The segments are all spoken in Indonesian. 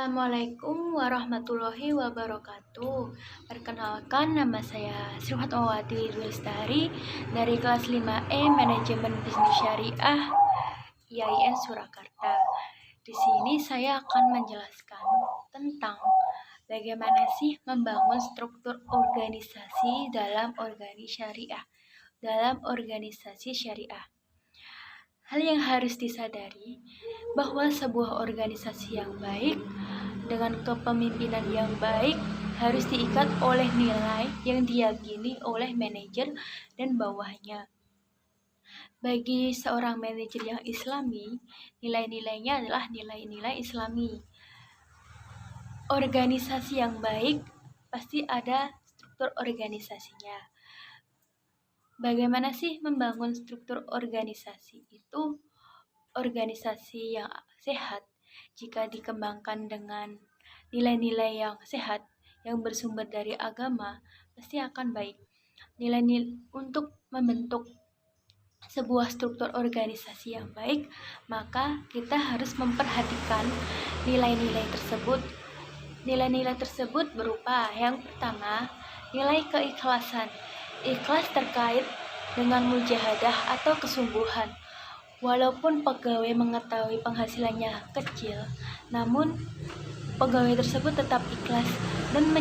Assalamualaikum warahmatullahi wabarakatuh. Perkenalkan, nama saya Sri Fatmawati Dwi Lestari dari kelas 5E Manajemen Bisnis Syariah IAIN Surakarta. Di sini saya akan menjelaskan tentang bagaimana sih membangun struktur organisasi dalam organisasi syariah. Hal yang harus disadari bahwa sebuah organisasi yang baik dengan kepemimpinan yang baik harus diikat oleh nilai yang diyakini oleh manajer dan bawahnya. Bagi seorang manajer yang islami, nilai-nilainya adalah nilai-nilai islami. Organisasi yang baik pasti ada struktur organisasinya. Bagaimana sih membangun struktur organisasi itu? Organisasi yang sehat jika dikembangkan dengan nilai-nilai yang sehat yang bersumber dari agama pasti akan baik. Nilai-nilai untuk membentuk sebuah struktur organisasi yang baik, maka kita harus memperhatikan nilai-nilai tersebut. Nilai-nilai tersebut berupa yang pertama, nilai keikhlasan. Ikhlas terkait dengan mujahadah atau kesungguhan. Walaupun pegawai mengetahui penghasilannya kecil, namun pegawai tersebut tetap ikhlas dan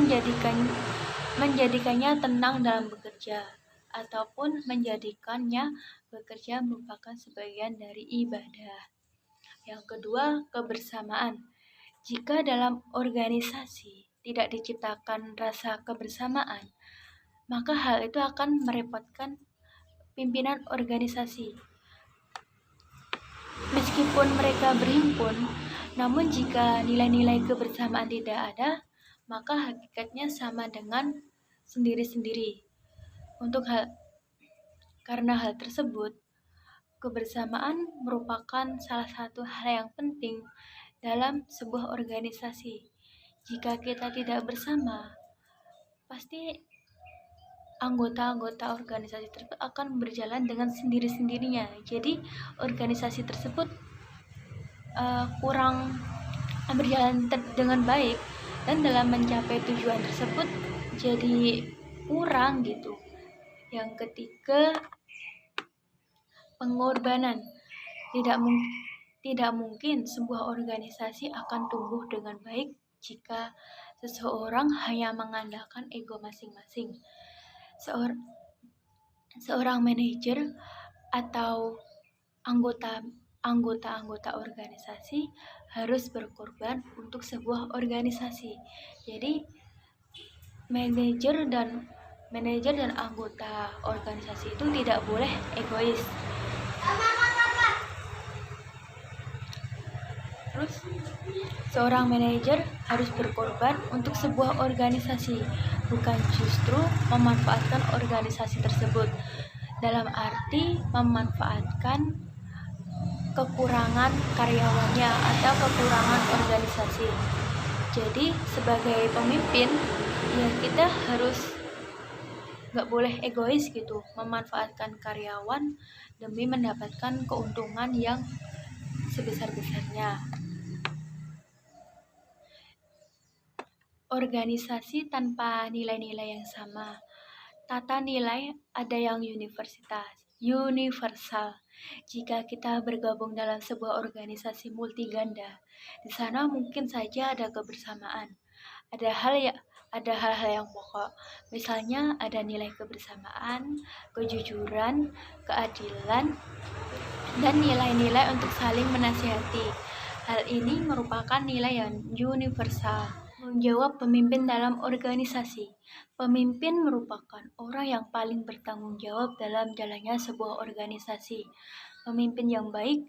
menjadikannya tenang dalam bekerja, ataupun menjadikannya bekerja merupakan sebagian dari ibadah. Yang kedua, kebersamaan. Jika dalam organisasi tidak diciptakan rasa kebersamaan, maka hal itu akan merepotkan pimpinan organisasi. Meskipun mereka berhimpun, namun jika nilai-nilai kebersamaan tidak ada, maka hakikatnya sama dengan sendiri-sendiri. Karena hal tersebut, kebersamaan merupakan salah satu hal yang penting dalam sebuah organisasi. Jika kita tidak bersama, pasti anggota-anggota organisasi tersebut akan berjalan dengan sendiri-sendirinya. Jadi organisasi tersebut kurang berjalan dengan baik, dan dalam mencapai tujuan tersebut jadi kurang gitu. Yang ketiga, pengorbanan. Tidak mungkin sebuah organisasi akan tumbuh dengan baik jika seseorang hanya mengandalkan ego masing-masing. Seorang manajer atau anggota organisasi harus berkorban untuk sebuah organisasi. Jadi manajer dan anggota organisasi itu tidak boleh egois. Terus seorang manajer harus berkorban untuk sebuah organisasi, bukan justru memanfaatkan organisasi tersebut, dalam arti memanfaatkan kekurangan karyawannya atau kekurangan organisasi. Jadi sebagai pemimpin, ya kita harus gak boleh egois gitu, memanfaatkan karyawan demi mendapatkan keuntungan yang sebesar-besarnya. Organisasi tanpa nilai-nilai yang sama. Tata nilai ada yang universal. Jika kita bergabung dalam sebuah organisasi multiganda, di sana mungkin saja ada kebersamaan. Ada hal-hal yang pokok. Misalnya ada nilai kebersamaan, kejujuran, keadilan, dan nilai-nilai untuk saling menasihati. Hal ini merupakan nilai yang universal. Menjawab pemimpin dalam organisasi. Pemimpin merupakan orang yang paling bertanggung jawab dalam jalannya sebuah organisasi. Pemimpin yang baik,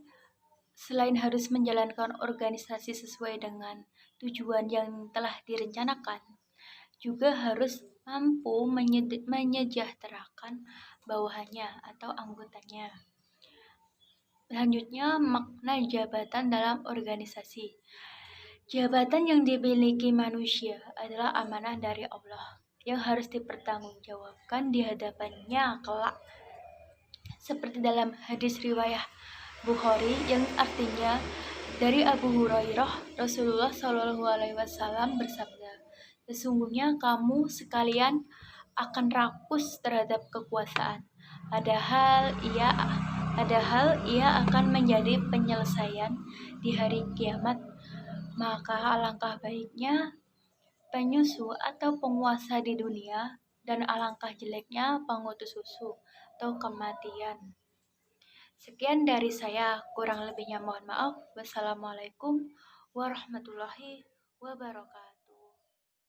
selain harus menjalankan organisasi sesuai dengan tujuan yang telah direncanakan, juga harus mampu menyejahterakan bawahannya atau anggotanya. Selanjutnya, makna jabatan dalam organisasi. Jabatan yang dimiliki manusia adalah amanah dari Allah yang harus dipertanggungjawabkan di hadapannya kelak. Seperti dalam hadis riwayat Bukhari yang artinya, Dari Abu Hurairah, Rasulullah Shallallahu Alaihi Wasallam bersabda, sesungguhnya kamu sekalian akan rakus terhadap kekuasaan. Padahal ia akan menjadi penyelesaian di hari kiamat. Maka alangkah baiknya penyusu atau penguasa di dunia, dan alangkah jeleknya pengutus susu atau kematian. Sekian dari saya, kurang lebihnya mohon maaf. Wassalamualaikum warahmatullahi wabarakatuh.